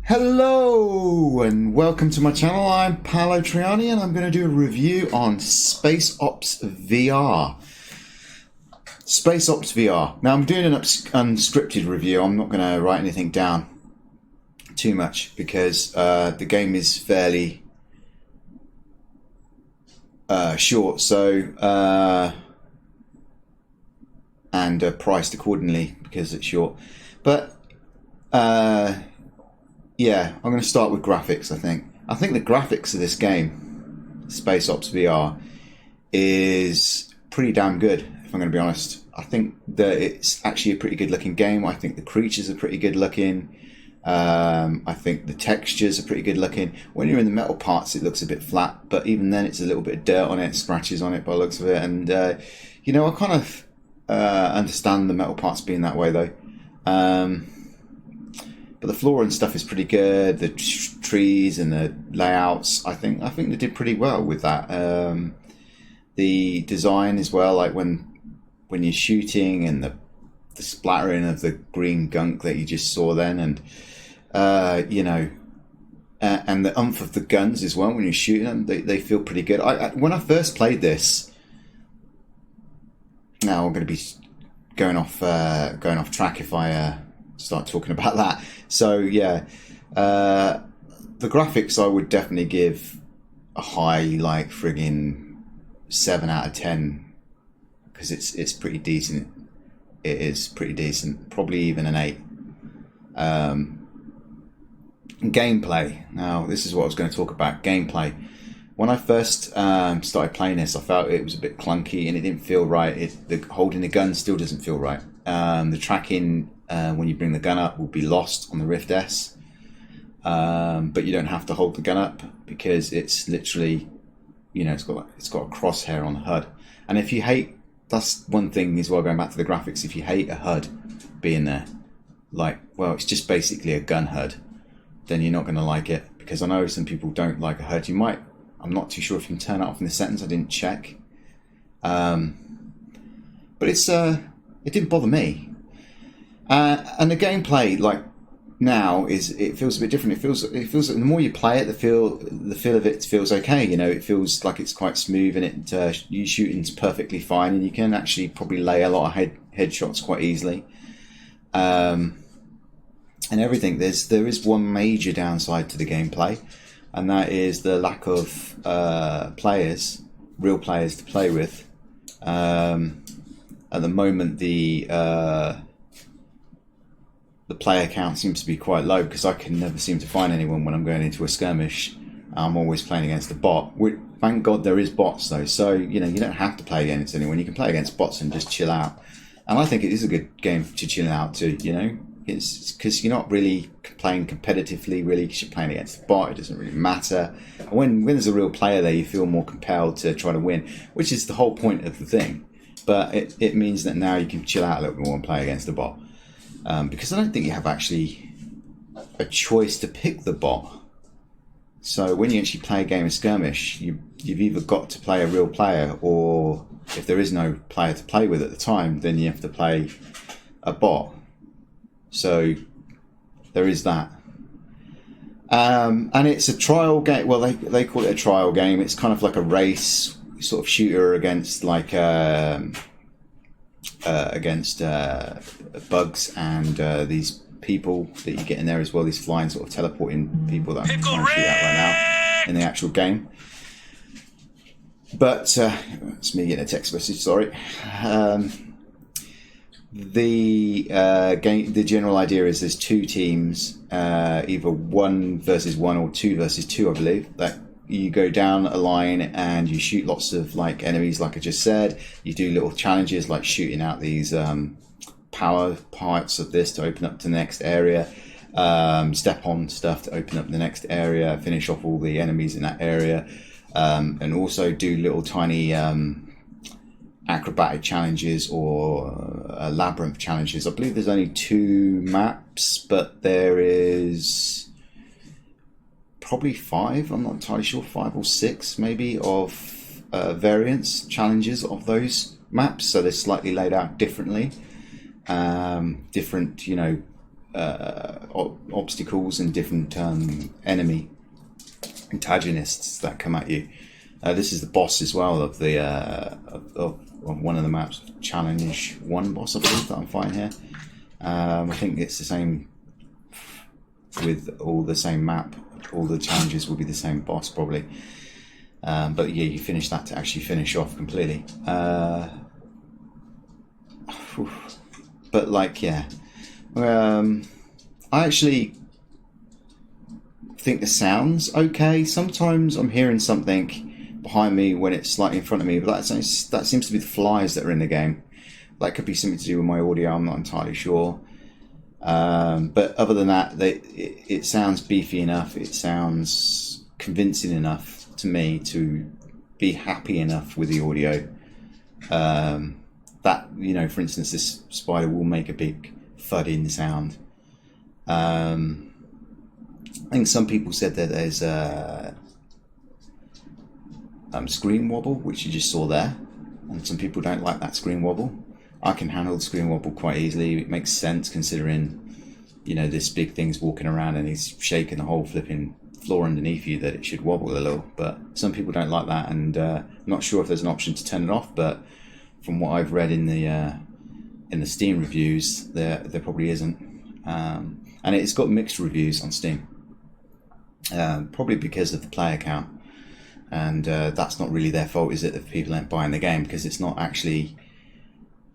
Hello and welcome to my channel. I'm Paolo Trianni and I'm going to do a review on Space Ops VR. Space Ops VR. Now I'm doing an unscripted review. I'm not going to write anything down too much because the game is fairly short, so and priced accordingly because it's short. But yeah, I'm going to start with graphics. I think the graphics of this game, Space Ops VR, is pretty damn good, if I'm going to be honest. I think that it's actually a pretty good looking game. I think the creatures are pretty good looking. I think the textures are pretty good looking. When you're in the metal parts, it looks a bit flat, but even then it's a little bit of dirt on it, scratches on it by the looks of it. And you know, I kind of understand the metal parts being that way though. But the floor and stuff is pretty good. The trees and the layouts, I think they did pretty well with that. The design as well, like when you're shooting and the splattering of the green gunk that you just saw then, and you know, and the umph of the guns as well when you're shooting them, they feel pretty good. When I first played this, now I'm going to be going off track if I start talking about that. So yeah, the graphics I would definitely give a high, like friggin' 7 out of 10, because it's pretty decent. It is pretty decent, probably even an 8. Gameplay. Now this is what I was going to talk about. Gameplay. When I first started playing this, I felt it was a bit clunky and it didn't feel right. Holding the gun still doesn't feel right. The tracking when you bring the gun up will be lost on the Rift S, but you don't have to hold the gun up because it's literally, you know, it's got a crosshair on the HUD. And if you hate, that's one thing as well, going back to the graphics, if you hate a HUD being there, like, well, it's just basically a gun HUD, then you're not going to like it, because I know some people don't like a HUD. You might, I'm not too sure if you can turn it off in the settings, I didn't check. But it didn't bother me. And the gameplay, like now, it feels a bit different. It feels the more you play it, the feel of it feels okay. You know, it feels like it's quite smooth, and you shooting's perfectly fine, and you can actually probably lay a lot of headshots quite easily. And everything. There is one major downside to the gameplay, and that is the lack of real players to play with. At the moment, the player count seems to be quite low, because I can never seem to find anyone when I'm going into a skirmish. I'm always playing against a bot. Thank God there is bots though, so you know, you don't have to play against anyone. You can play against bots and just chill out. And I think it is a good game to chill out to. You know, it's because you're not really playing competitively, really, because you're playing against a bot. It doesn't really matter. And when there's a real player there, you feel more compelled to try to win, which is the whole point of the thing. But it means that now you can chill out a little bit more and play against a bot. Because I don't think you have actually a choice to pick the bot. So when you actually play a game of skirmish, you've either got to play a real player, or if there is no player to play with at the time, then you have to play a bot. So there is that. And it's a trial game. Well, they call it a trial game. It's kind of like a race sort of shooter against like bugs and these people that you get in there as well, these flying sort of teleporting people that I'm trying to shoot at right now in the actual game. But it's me getting a text message, sorry. The general idea is there's 2 teams, either 1 versus 1 or 2 versus 2, I believe, that you go down a line and you shoot lots of like enemies, like I just said. You do little challenges like shooting out these power parts of this to open up to the next area, step on stuff to open up the next area, finish off all the enemies in that area, and also do little tiny acrobatic challenges or labyrinth challenges. I believe there's only 2 maps, but there is probably 5, I'm not entirely sure, 5 or 6 maybe, of variants, challenges of those maps, so they're slightly laid out differently. Different, you know, obstacles and different enemy antagonists that come at you. This is the boss as well of the of one of the maps, Challenge 1 boss, I believe, that I'm fighting here. I think it's the same with all the same map. All the challenges will be the same boss probably. But yeah, you finish that to actually finish off completely. But like, yeah, I actually think the sound's okay. Sometimes I'm hearing something behind me when it's slightly in front of me, but that seems to be the flies that are in the game. That could be something to do with my audio, I'm not entirely sure. But other than that, it sounds beefy enough, it sounds convincing enough to me to be happy enough with the audio. That, you know, for instance, this spider will make a big thudding sound. I think some people said that there's screen wobble, which you just saw there, and some people don't like that screen wobble. I can handle the screen wobble quite easily. It makes sense considering, you know, this big thing's walking around and he's shaking the whole flipping floor underneath you, that it should wobble a little. But some people don't like that, and I'm not sure if there's an option to turn it off, but from what I've read in the Steam reviews, there probably isn't. And it's got mixed reviews on Steam, probably because of the player count. And that's not really their fault, is it, if people aren't buying the game, because it's not actually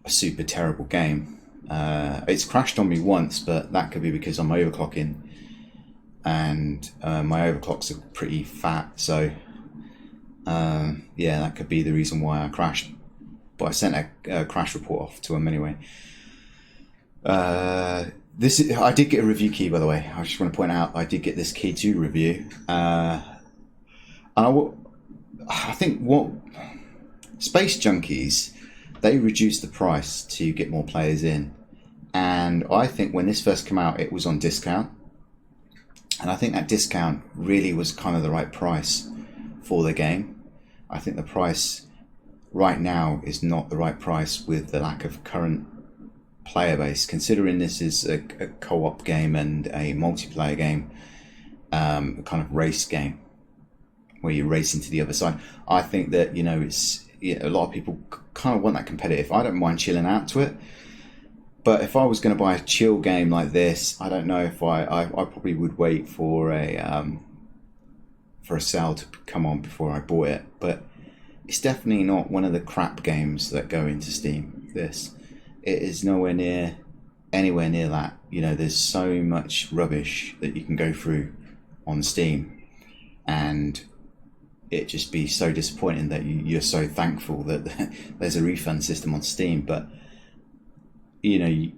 a super terrible game. It's crashed on me once, but that could be because I'm overclocking, and my overclocks are pretty fat, so yeah, that could be the reason why I crashed. But I sent a crash report off to them anyway. I did get a review key, by the way. I just want to point out I did get this key to review. And I think what Space Junkies, they reduced the price to get more players in, and I think when this first came out it was on discount, and I think that discount really was kind of the right price for the game. I think the price right now is not the right price with the lack of current player base, considering this is a co-op game and a multiplayer game, a kind of race game where you race into the other side. I think that, you know, it's, you know, a lot of people kind of want that competitive. I don't mind chilling out to it, but if I was going to buy a chill game like this, I don't know if I probably would wait for a sale to come on before I bought it. But it's definitely not one of the crap games that go into Steam. It is anywhere near that. You know, there's so much rubbish that you can go through on Steam, and it just be so disappointing that you're so thankful that there's a refund system on Steam. But you know,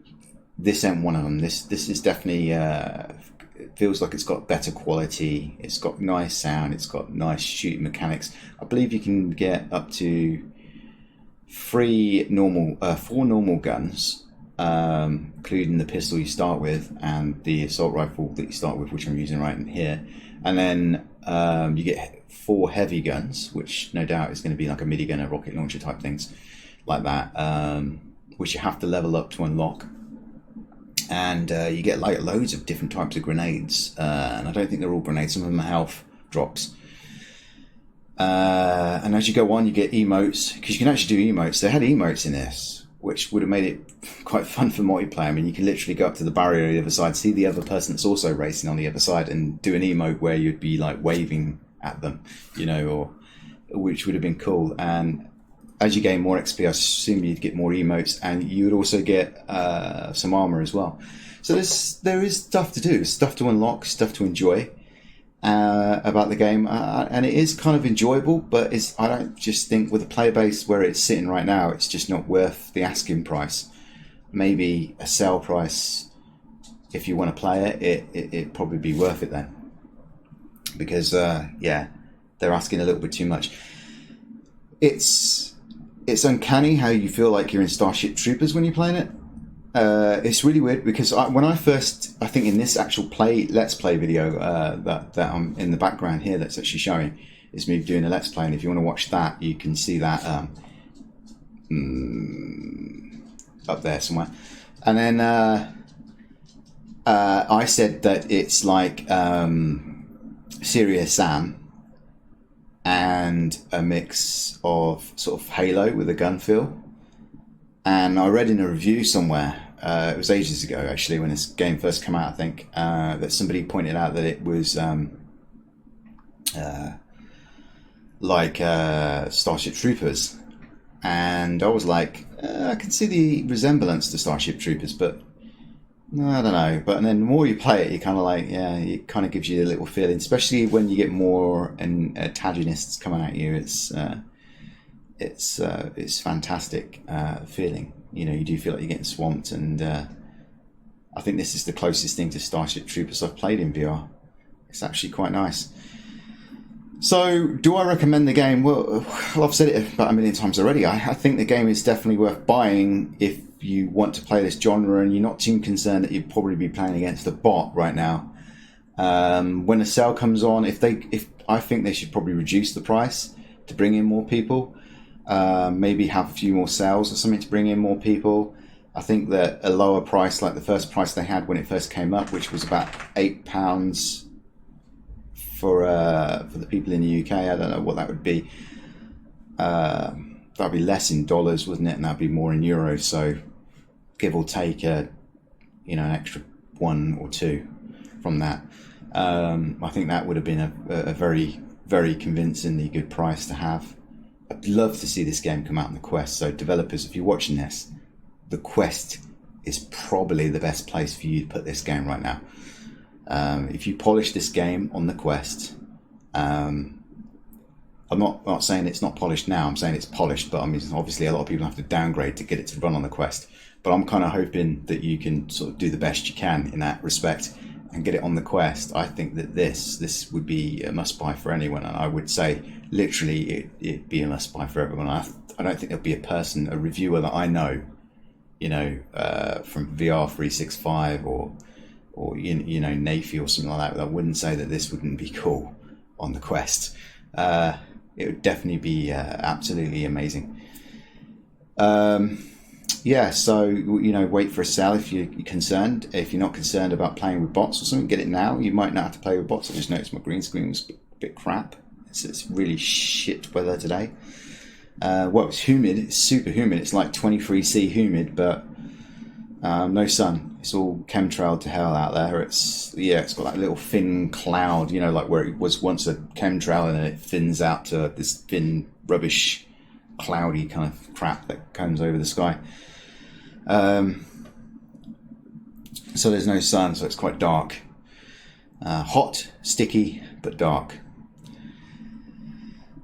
this ain't one of them. This is definitely it feels like it's got better quality, it's got nice sound, it's got nice shooting mechanics. I believe you can get up to 4 normal guns, including the pistol you start with and the assault rifle that you start with, which I'm using right in here, and then you get 4 heavy guns, which no doubt is going to be like a minigun, a rocket launcher type things like that, which you have to level up to unlock. And you get like loads of different types of grenades, and I don't think they're all grenades, some of them are health drops. And as you go on, you get emotes, because you can actually do emotes. They had emotes in this, which would have made it quite fun for multiplayer. I mean, you can literally go up to the barrier on the other side, see the other person that's also racing on the other side, and do an emote where you'd be like waving at them, you know, or which would have been cool. And as you gain more XP, I assume you'd get more emotes, and you would also get some armor as well. So there is stuff to do, stuff to unlock, stuff to enjoy about the game, and it is kind of enjoyable. But I don't just think with the player base where it's sitting right now, it's just not worth the asking price. Maybe a sale price, if you want to play it, it'd probably be worth it then, because yeah, they're asking a little bit too much. It's uncanny how you feel like you're in Starship Troopers when you're playing it. It's really weird, because when I think in this actual Let's Play video that I'm in the background here, that's actually showing, is me doing a Let's Play, and if you want to watch that, you can see that up there somewhere. And then I said that it's like Serious Sam and a mix of sort of Halo with a gun feel. And I read in a review somewhere, it was ages ago actually, when this game first came out, I think, that somebody pointed out that it was like Starship Troopers. And I was like, I can see the resemblance to Starship Troopers, but no, I don't know. But and then the more you play it, you kind of like, yeah, it kind of gives you a little feeling, especially when you get more antagonists coming at you. It's fantastic feeling. You know, you do feel like you're getting swamped, and I think this is the closest thing to Starship Troopers I've played in VR. It's actually quite nice. So, do I recommend the game? Well, I've said it about a million times already. I think the game is definitely worth buying if you want to play this genre and you're not too concerned that you'd probably be playing against a bot right now. When a sale comes on, if I think they should probably reduce the price to bring in more people. Maybe have a few more sales or something to bring in more people. I think that a lower price, like the first price they had when it first came up, which was about £8 for the people in the UK. I don't know what that would be. That'd be less in dollars, wouldn't it? And that'd be more in euros. So give or take an extra 1 or 2 from that. I think that would have been a very, very convincingly good price to have. I'd love to see this game come out on the Quest. So developers, if you're watching this, the Quest is probably the best place for you to put this game right now. If you polish this game on the Quest, I'm not saying it's not polished now, I'm saying it's polished, but I mean, obviously a lot of people have to downgrade to get it to run on the Quest. But I'm kind of hoping that you can sort of do the best you can in that respect and get it on the Quest. I think that this would be a must-buy for anyone, and I would say literally it'd be a must-buy for everyone. I don't think there'll be a reviewer that I know, from VR 365 or Nafy or something like that wouldn't say that this wouldn't be cool on the Quest. It would definitely be absolutely amazing. So wait for a sale if you're concerned. If you're not concerned about playing with bots or something, get it now. You might not have to play with bots. I just noticed my green screen was a bit crap. It's really shit weather today. It's humid. It's super humid. It's like 23°C humid, but no sun. It's all chemtrailed to hell out there. It's got that little thin cloud, like where it was once a chemtrail, and then it thins out to this thin, rubbish, cloudy kind of crap that comes over the sky. So there's no sun, so it's quite dark. Hot, sticky, but dark.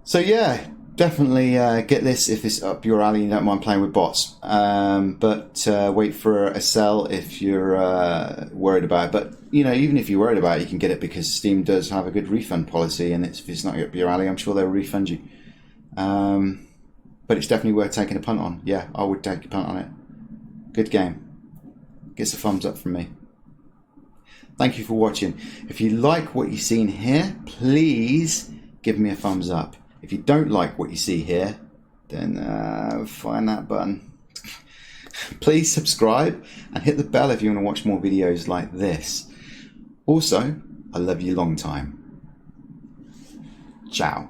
So yeah, definitely get this if it's up your alley and you don't mind playing with bots. But wait for a sale if you're worried about it. But even if you're worried about it, you can get it because Steam does have a good refund policy, and if it's not up your alley, I'm sure they'll refund you. But it's definitely worth taking a punt on. Yeah, I would take a punt on it. Good game. Gets a thumbs up from me. Thank you for watching. If you like what you've seen here, please give me a thumbs up. If you don't like what you see here, then find that button. Please subscribe and hit the bell if you want to watch more videos like this. Also, I love you long time. Ciao.